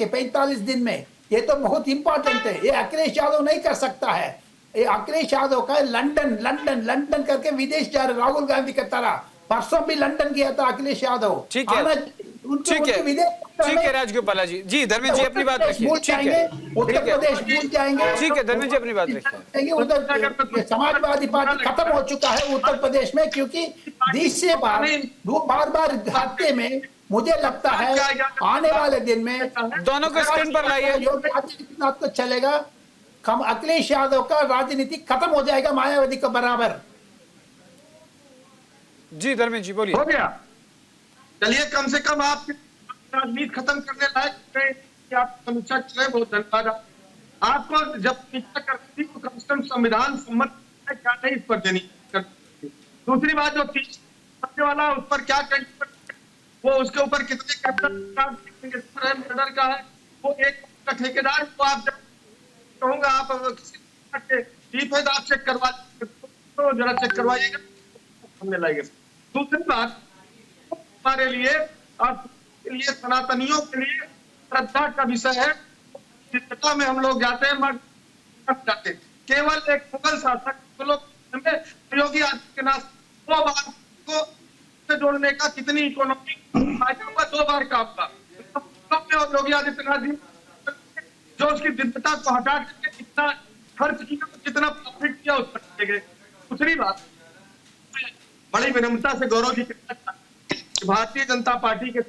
45 दिन में। ये तो बहुत इंपॉर्टेंट है, ये अखिलेश यादव नहीं कर सकता है। ये अखिलेश यादव का लंदन करके विदेश जा रहे, राहुल गांधी की तरह। परसों भी लंदन गया था अखिलेश यादव। ठीक है राजगोपाल जी। जी धर्मेंद्र जी अपनी बात रखिए। उत्तर प्रदेश भूल जाएंगे। ठीक है धर्मेंद्र जी अपनी बात रखिए। उधर समाजवादी पार्टी खत्म हो चुका है उत्तर प्रदेश में, क्योंकि 20 से बार हफ्ते में मुझे लगता है आने वाले दिन में दोनों को स्क्रीन पर लाइए। योगी आदित्यनाथ को चलेगा, अखिलेश यादव का राजनीति खत्म हो जाएगा मायावती के बराबर। जी धर्मेंद्र जी बोलिए। हो गया, चलिए कम से कम आप राजनीति खत्म करने लायक आप समीक्षा कर रहे, बहुत धन्यवाद। आपको जब समीक्षा करती तो कम से कम संविधान सम्मत क्या नहीं इस पर देनी। दूसरी बात जो 30 वाला उस पर क्या करनी, वो उसके ऊपर कितने मर्डर का है, वो एक ठेकेदार को आप जब कहूंगा आप किसी चीफ है तो आप चेक करवा तो जरा चेक करवाइएगा, हमने लाइए। दूसरी बात हमारे लिए और सनातनियों के लिए श्रद्धा का विषय है। जितना में हम लोग जाते हैं मर जाते, केवल एक मुगल शासक लोग योगी आदित्यनाथ 2 बार को से जोड़ने का कितनी इकोनॉमिक फायदा हुआ, 2 बार का आपका योगी आदित्यनाथ जी जो उसकी दिव्यता को हटा करके कितना खर्च किया, कितना प्रॉफिट किया उस पर गए। दूसरी बात बड़ी विनम्रता से गौरव जी भारतीय जनता पार्टी के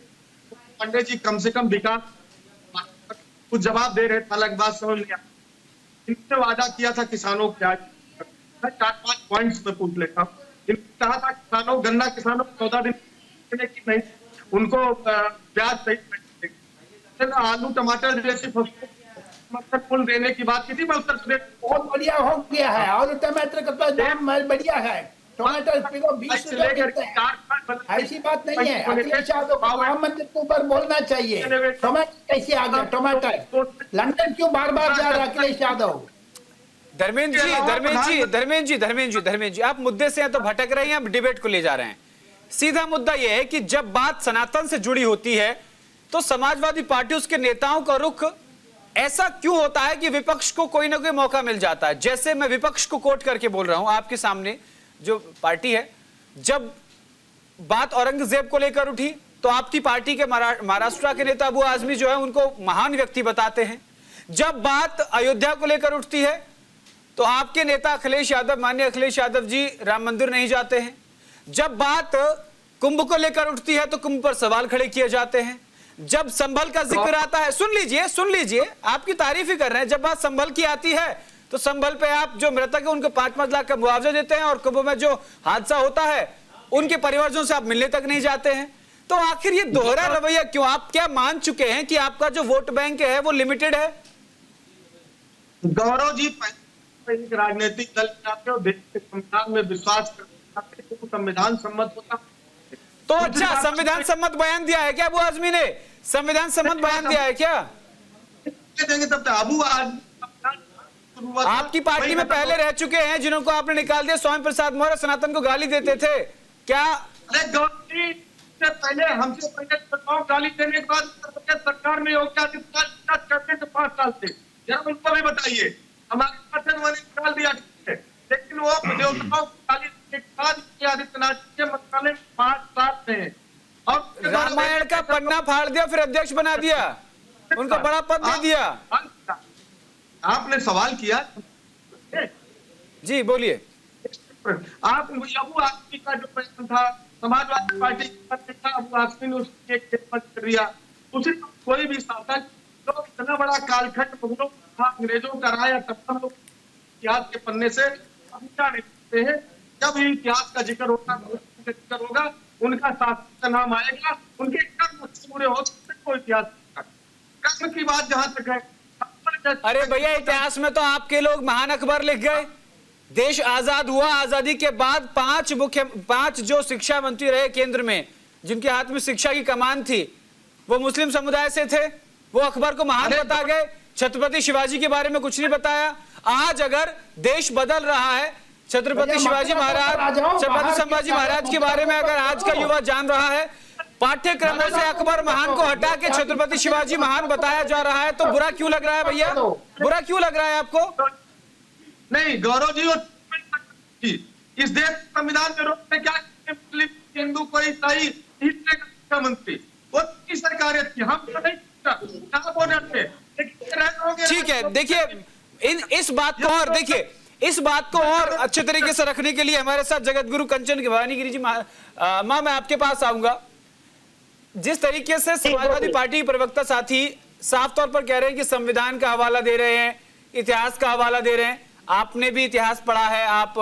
पांडे जी कम से कम विकास कुछ जवाब दे रहे थे, अलग बात समझ लिया। इनसे वादा किया था किसानों को, आज 4-5 पॉइंट्स में पूछ लेता हूँ। कहा था किसानों, गन्ना किसानों को 14 दिन की नहीं, उनको ब्याज सही, आलू टमाटर जैसी फसलों फूल देने की बात की थी। मैं उत्तर प्रदेश बहुत बढ़िया हो गया है, आलू टमाटर का तो दाम बढ़िया है। टमाटर किलो 20 रुपए, ऐसी बात नहीं है। अखिलेश यादव को राम मंदिर के ऊपर बोलना चाहिए। टमाटर कैसे आ गया? टमाटर लंदन क्यों बार जा रहा है अखिलेश यादव? धर्मेंद्र जी आप मुद्दे से तो भटक रहे हैं, आप डिबेट को ले जा रहे हैं। सीधा मुद्दा यह है कि जब बात सनातन से जुड़ी होती है तो समाजवादी पार्टी, उसके नेताओं का रुख ऐसा क्यों होता है कि विपक्ष को कोई ना कोई मौका मिल जाता है। जैसे मैं विपक्ष को कोट करके बोल रहा हूं आपके सामने, जो पार्टी है, जब बात औरंगजेब को लेकर उठी तो आपकी पार्टी के महाराष्ट्र के नेता अबू आजमी जो है उनको महान व्यक्ति बताते हैं। जब बात अयोध्या को लेकर उठती है तो आपके नेता अखिलेश यादव, माननीय अखिलेश यादव जी राम मंदिर नहीं जाते हैं। जब बात कुंभ को लेकर उठती है तो कुंभ पर सवाल खड़े किए जाते हैं। जब संभल का जिक्र आता है, सुन लीजिए, आपकी तारीफ ही कर रहे हैं। जब बात संभल की आती है तो संभल पे आप जो मृतक है उनको 5-5 लाख का मुआवजा देते हैं, और कुंभ में जो हादसा होता है उनके परिवारजनों से आप मिलने तक नहीं जाते हैं। तो आखिर ये दोहरा रवैया क्यों? आप क्या मान चुके हैं कि आपका जो वोट बैंक है वो लिमिटेड है? गौरव जी, एक राजनीतिक दल चाहते हो, देश के संविधान में विश्वास करते हैं, तो संविधान सम्मत होता। तो अच्छा, संविधान सम्मत बयान दिया है क्या अबू आजमी ने? संविधान सम्मत बयान दिया है क्या? देंगे तब अबू आपकी पार्टी में पहले रह चुके हैं जिनको आपने निकाल दिया। स्वामी प्रसाद मौर्य सनातन को गाली देते थे क्या? अरे गौरव जी, हमसे पहले गाली देने के बाद सरकार में योगी आदित्यनाथ करते थे 5 साल से, जरा उनको भी बताइए। हमारे पार्टी ने निकाल दिया, लेकिन वो गाली देने के बाद योगी आदित्यनाथ के मंत्रालय में 5 साल थे और रामायण का पन्ना फाड़ दिया, फिर अध्यक्ष बना दिया, उनको बड़ा पद दे दिया। आपने सवाल किया जी, बोलिए। आप अबू आजमी का जो प्रश्न था, समाजवादी पार्टी का अबू आजमी ने उसको एक बंद कर दिया। उसी कोई भी शासक जो इतना बड़ा कालखंड मुगलों का, अंग्रेजों का राय, तमाम लोग इतिहास के पन्ने से हमेशा नहीं सकते हैं। जब भी इतिहास का जिक्र होगा उनका शासक का नाम आएगा, उनके कर्म अच्छे बुरे हो सकते हैं, कोई इतिहास कर्म की बात जहां तक है। अरे भैया, इतिहास में तो आपके लोग महान अखबार लिख गए। देश आजाद हुआ, आजादी के बाद 5 जो शिक्षा मंत्री रहे केंद्र में, जिनके हाथ में शिक्षा की कमान थी, वो मुस्लिम समुदाय से थे। वो अखबार को महान बता गए, छत्रपति शिवाजी के बारे में कुछ नहीं बताया। आज अगर देश बदल रहा है, छत्रपति शिवाजी महाराज, छत्रपति संभाजी महाराज के बारे में अगर आज का युवा जान रहा है, पाठ्यक्रमों से अकबर महान को हटा के छत्रपति शिवाजी महान बताया जा रहा है, तो बुरा क्यों लग रहा है भैया? बुरा क्यों लग रहा है आपको? नहीं गौरव जी, इस देश संविधान में रोकने क्या मुस्लिम, हिंदू, कोई ईसाई, मंत्री, वो की सरकार थी, हम तो नहीं थे। ठीक है, देखिए इस बात को और अच्छे तरीके से रखने के लिए हमारे साथ जगत गुरु कंचन भवानी गिरी जी माँ, मैं आपके पास आऊंगा। जिस तरीके से समाजवादी पार्टी के प्रवक्ता साथी साफ तौर पर कह रहे हैं कि संविधान का हवाला दे रहे हैं, इतिहास का हवाला दे रहे हैं। आपने भी इतिहास पढ़ा है, आप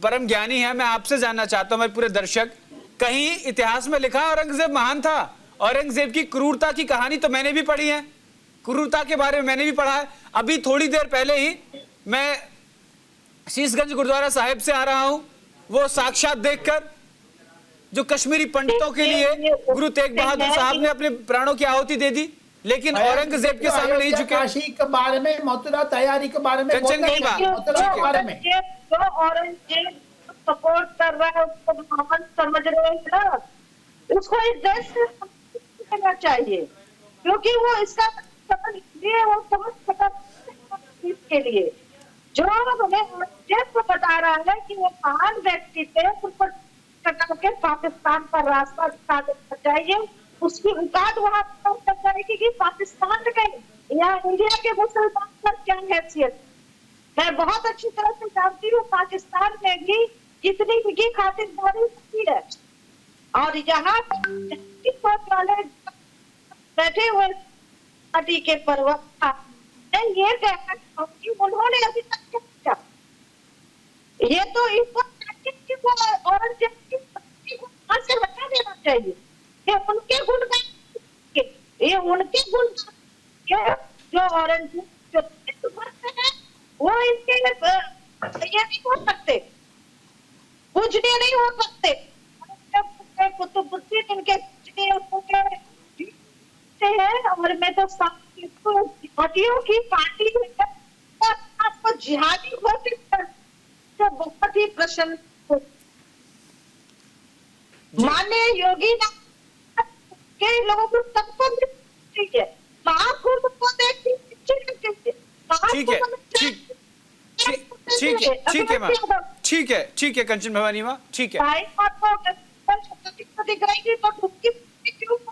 परम ज्ञानी हैं। मैं आपसे जानना चाहता हूं, मेरे पूरे दर्शक, कहीं इतिहास में लिखा औरंगजेब महान था? औरंगजेब की क्रूरता की कहानी तो मैंने भी पढ़ी है, क्रूरता के बारे में मैंने भी पढ़ा है। अभी थोड़ी देर पहले ही मैं शीशगंज गुरुद्वारा साहिब से आ रहा हूं, वो साक्षात देखकर जो कश्मीरी पंडितों के लिए गुरु तेग बहादुर साहब ने अपने प्राणों की आहुति दे दी, लेकिन औरंगजेब के सामने नहीं झुके। काशी के बारे में, मथुरा तैयारी के बारे में, जो औरंगजेब सपोर्ट कर रहा है उसको मोहम्मद समझ रहे हैं ना, उसको इस देश से करना चाहिए, क्योंकि वो इसका समझ लिए, वो समझ सका इसके लिए जो औरंगजेब को बता रहा है कि वो महान व्यक्ति थे, उनको कटा के पाकिस्तान का रास्ता दिखा देना चाहिए। उसकी औकात वहां तक जाएगी कि पाकिस्तान में या इंडिया के मुसलमान पर क्या हैसियत। मैं बहुत अच्छी तरह से जानती हूँ पाकिस्तान में भी कितनी उनकी खातिरदारी होती है, और यहाँ वाले बैठे हुए पार्टी के प्रवक्ता मैं ये कहना चाहूँ कि उन्होंने अभी तक क्या किया, ये तो इनको औरंगजेब की से हटा देना चाहिए। ये उनके गुण, ये उनके गुण जो औरंगजेब है वो इनके ये नहीं हो सकते, पूजनीय नहीं हो सकते। कुतुबुद्दीन इनके है, और मैं तो पार्टियों की पार्टी आपको जिहादी घोषित कर, तो बहुत ही प्रसन्न हो। माननीय योगी के लोगों को सबको ठीक है, महाकुंभ को देखिए, ठीक है कंचन भवानी माँ, ठीक है।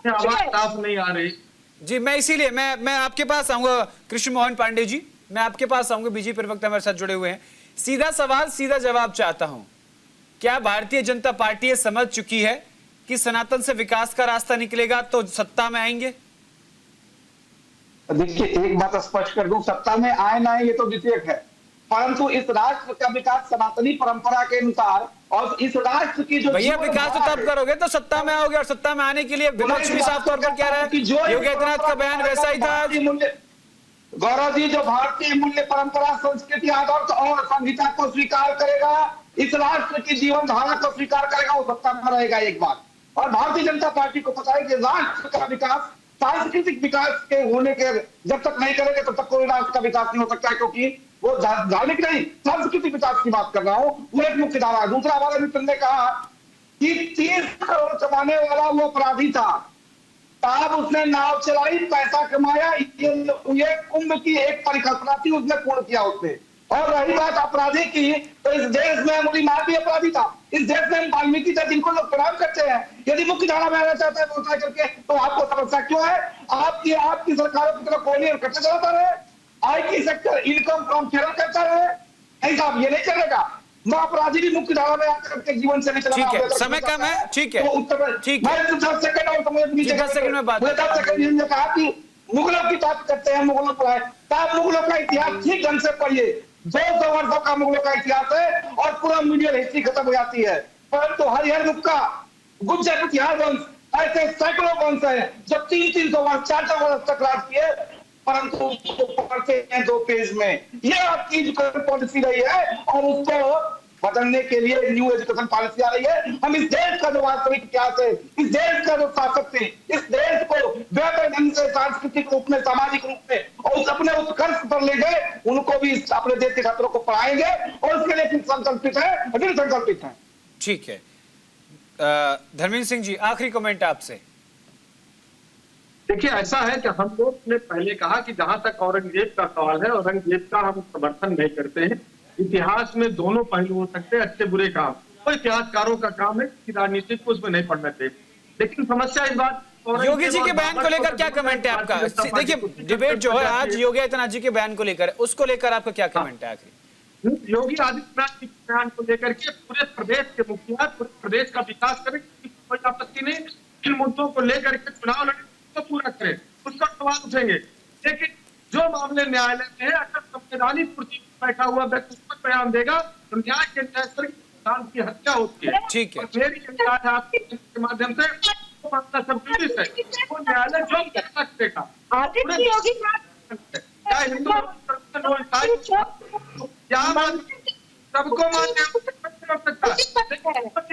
आवाज साफ नहीं आ रही जी, मैं इसीलिए मैं आपके पास आऊंगा। कृष्ण मोहन पांडे जी, मैं आपके पास आऊंगा, बीजेपी प्रवक्ता हमारे साथ जुड़े हुए हैं। सीधा सवाल सीधा जवाब चाहता हूं, क्या भारतीय जनता पार्टी ये समझ चुकी है कि सनातन से विकास का रास्ता निकलेगा तो सत्ता में आएंगे? देखिए, एक बात स्पष्ट कर दूं, सत्ता में आए ना आए ये तो द्वितीयक है, परंतु इस राष्ट्र का विकास सनातनी परंपरा के अनुसार और इस राष्ट्र की जो भैया विकास तो तब करोगे तो सत्ता में आओगे, और सत्ता में आने के लिए विपक्ष भी साफ तौर पर कह रहा है योगी आदित्यनाथ का बयान वैसा ही था। गौरव जी, जो भारतीय मूल्य परंपरा संस्कृति आदर्श और संहिता को स्वीकार करेगा, इस राष्ट्र की जीवन धारा को स्वीकार करेगा, वो सत्ता में रहेगा एक बार। और भारतीय जनता पार्टी को पता है कि राष्ट्र का विकास सांस्कृतिक विकास के होने के जब तक नहीं करेंगे तब तक कोई राष्ट्र का विकास नहीं हो सकता, क्योंकि वो धार्मिक नहीं सांस्कृतिक विकास की बात कर रहा हूं, वो एक मुख्य धारा। दूसरा, हमारे मित्र ने कहा कि 30 करोड़ कमाने वाला वो अपराधी था, तब उसने नाव चलाई, पैसा कमाया, ये कुंभ की एक परिकल्पना थी, उसने पूर्ण किया उसने। और रही बात अपराधी की, तो इस देश में अमली मार भी अपराधी था। इस देश में वाल्मीकि थे जिनको लोग प्रणाम करते हैं। यदि मुख्य धारा में आना चाहते हैं व्यवसाय करके, तो आपको समस्या क्यों है? आपकी सरकारों की तरफ कोई करते चलाता रहे, IT sector income from Feral करता रहे, नहीं साहब, ये नहीं चलेगा। मैं अपराधी भी मुख्य धारा में आकर के जीवन से नहीं चला। ठीक है, समय कम है, ठीक है, ठीक है, 10 सेकंड और मुझे 10 सेकंड में बात। 10 सेकंड ने कहा कि मुगलों की बात करते हैं, मुगलों को है, तब मुगलों का इतिहास ठीक ढंग से पढ़िए। 200 वर्षों का मुगलों का इतिहास है और पूरा मीडियल हिस्ट्री खत्म हो जाती है। परंतु हरिहर गुप्ता, गुज्जर कटिहार वंश, ऐसे सैकड़ों वंश है जो 300 वर्ष 400 वर्ष तक राज किए, परंतु पढ़ते हैं 2 पेज में। ये आपकी पॉलिसी रही है और उसको बदलने के लिए न्यू एजुकेशन पॉलिसी आ रही है। हम इस देश का जो वास्तविक इतिहास है, इस देश का जो शासक थे, इस देश को बेहतर ढंग से सांस्कृतिक रूप में, सामाजिक रूप में और अपने उत्कर्ष पर ले गए, उनको भी अपने देश के छात्रों को पढ़ाएंगे और उसके लिए फिर संकल्पित है, फिर संकल्पित है। ठीक है, धर्मेंद्र सिंह जी आखिरी कमेंट आपसे। देखिए, ऐसा है कि हम लोग ने पहले कहा कि जहां तक औरंगजेब का सवाल है, औरंगजेब का हम समर्थन नहीं करते हैं। इतिहास में दोनों पहलू हो सकते हैं, अच्छे बुरे काम। तो इतिहासकारों का काम है कि राजनीतिक को उसमें नहीं पढ़ना चाहिए। लेकिन समस्या इस बात, योगी जी के बयान को लेकर क्या कमेंट है आपका? देखिए, डिबेट जो है आज योगी आदित्यनाथ जी के बयान को लेकर, उसको लेकर आपका क्या कमेंट है आखिरी? योगी आदित्यनाथ जी के बयान को लेकर के पूरे प्रदेश के मुखिया पूरे प्रदेश का विकास करें, कोई आपत्ति नहीं। इन मुद्दों को लेकर के चुनाव लड़े तो पूरा करें, उसका सवाल उठेंगे। लेकिन जो मामले न्यायालय में है, अगर संवैधानिक कुर्सी बैठा हुआ व्यक्ति उसको बयान देगा तो न्याय के इंसान की हत्या होती है। ठीक है, मेरी आपके माध्यम से मामला सब जुडिस है, वो न्यायालय जो फैसला करेगा, चाहे हिंदू हो ईसाई, सबको मान्य हो सकता है।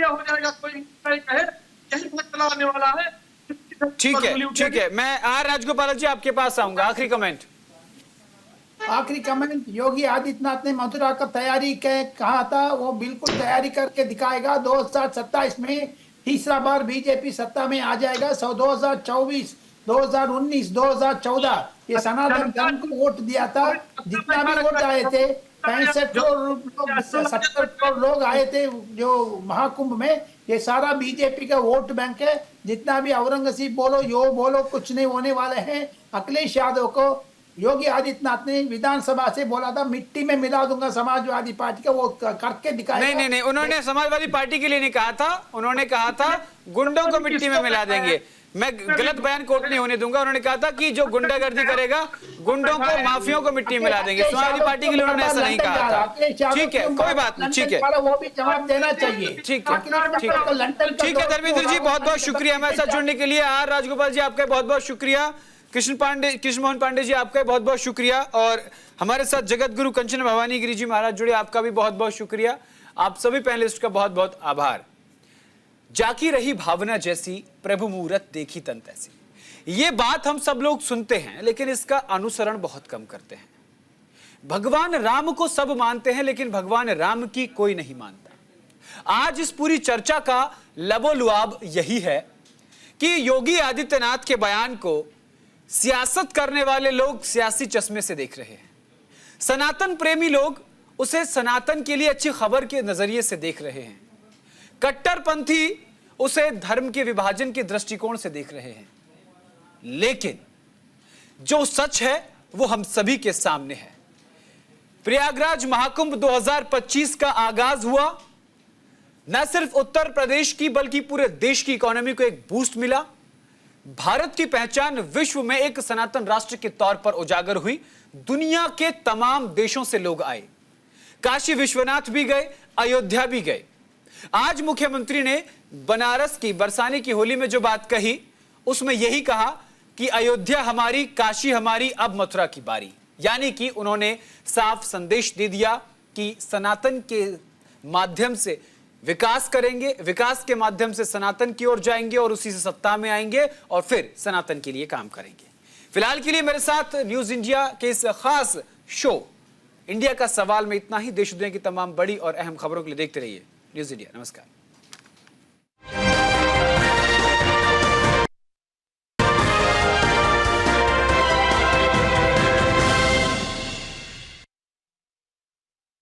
हो जाएगा, कोई कहे यही फैसला आने वाला है। ठीक है, ठीक है, मैं आर राजगोपाल जी आपके पास आऊंगा। आखिरी कमेंट। आखिरी कमेंट, योगी आदित्यनाथ ने मथुरा का तैयारी कहा था, वो बिल्कुल तैयारी करके दिखाएगा। 2027 में तीसरा बार बीजेपी सत्ता में आ जाएगा। 2024, 2019, 2014 ये सनातन धर्म को वोट दिया था। जितना भी वोट आए थे, 65 करोड़ लोग, 70 करोड़ लोग आए थे जो महाकुंभ में, ये सारा बीजेपी का वोट बैंक है। जितना भी औरंगजेब बोलो, यो बोलो, कुछ नहीं होने वाले हैं। अखिलेश यादव को योगी आदित्यनाथ ने विधानसभा से बोला था मिट्टी में मिला दूंगा समाजवादी पार्टी का, वो करके दिखाया। नहीं, उन्होंने समाजवादी पार्टी के लिए नहीं कहा था, उन्होंने कहा था गुंडों को मिट्टी में मिला देंगे। मैं गलत बयान कोट नहीं होने दूंगा। उन्होंने कहा था कि जो गुंडागर्दी करेगा, गुंडों को, माफियों को मिट्टी में मिला देंगे। समाजवादी पार्टी के लिए उन्होंने ऐसा नहीं कहा था। ठीक है, कोई बात नहीं, ठीक है, वो भी जवाब देना चाहिए। ठीक है, ठीक है, धर्मेंद्र जी बहुत बहुत शुक्रिया हमारे साथ जुड़ने के लिए। आर राजगोपाल जी आपका बहुत बहुत शुक्रिया। कृष्ण मोहन पांडे जी आपका बहुत बहुत शुक्रिया। और हमारे साथ जगत गुरु कंचन भवानी गिरी जी महाराज जुड़े, आपका भी बहुत बहुत शुक्रिया। आप सभी पैनलिस्ट का बहुत बहुत आभार। जाकी रही भावना जैसी, प्रभु मूरत देखी तन तैसी। ये बात हम सब लोग सुनते हैं, लेकिन इसका अनुसरण बहुत कम करते हैं। भगवान राम को सब मानते हैं, लेकिन भगवान राम की कोई नहीं मानता। आज इस पूरी चर्चा का लबोलुआब यही है कि योगी आदित्यनाथ के बयान को सियासत करने वाले लोग सियासी चश्मे से देख रहे हैं। सनातन प्रेमी लोग उसे सनातन के लिए अच्छी खबर के नजरिए से देख रहे हैं। कट्टरपंथी उसे धर्म के विभाजन के दृष्टिकोण से देख रहे हैं। लेकिन जो सच है वो हम सभी के सामने है। प्रयागराज महाकुंभ 2025 का आगाज हुआ। न सिर्फ उत्तर प्रदेश की बल्कि पूरे देश की इकोनॉमी को एक बूस्ट मिला। भारत की पहचान विश्व में एक सनातन राष्ट्र के तौर पर उजागर हुई। दुनिया के तमाम देशों से लोग आए, काशी विश्वनाथ भी गए, अयोध्या भी गए। आज मुख्यमंत्री ने बनारस की बरसाने की होली में जो बात कही उसमें यही कहा कि अयोध्या हमारी, काशी हमारी, अब मथुरा की बारी। यानी कि उन्होंने साफ संदेश दे दिया कि सनातन के माध्यम से विकास करेंगे, विकास के माध्यम से सनातन की ओर जाएंगे और उसी से सत्ता में आएंगे और फिर सनातन के लिए काम करेंगे। फिलहाल के लिए मेरे साथ न्यूज इंडिया के इस खास शो इंडिया का सवाल में इतना ही। देश दुनिया की तमाम बड़ी और अहम खबरों के लिए देखते रहिए न्यूज इंडिया। नमस्कार।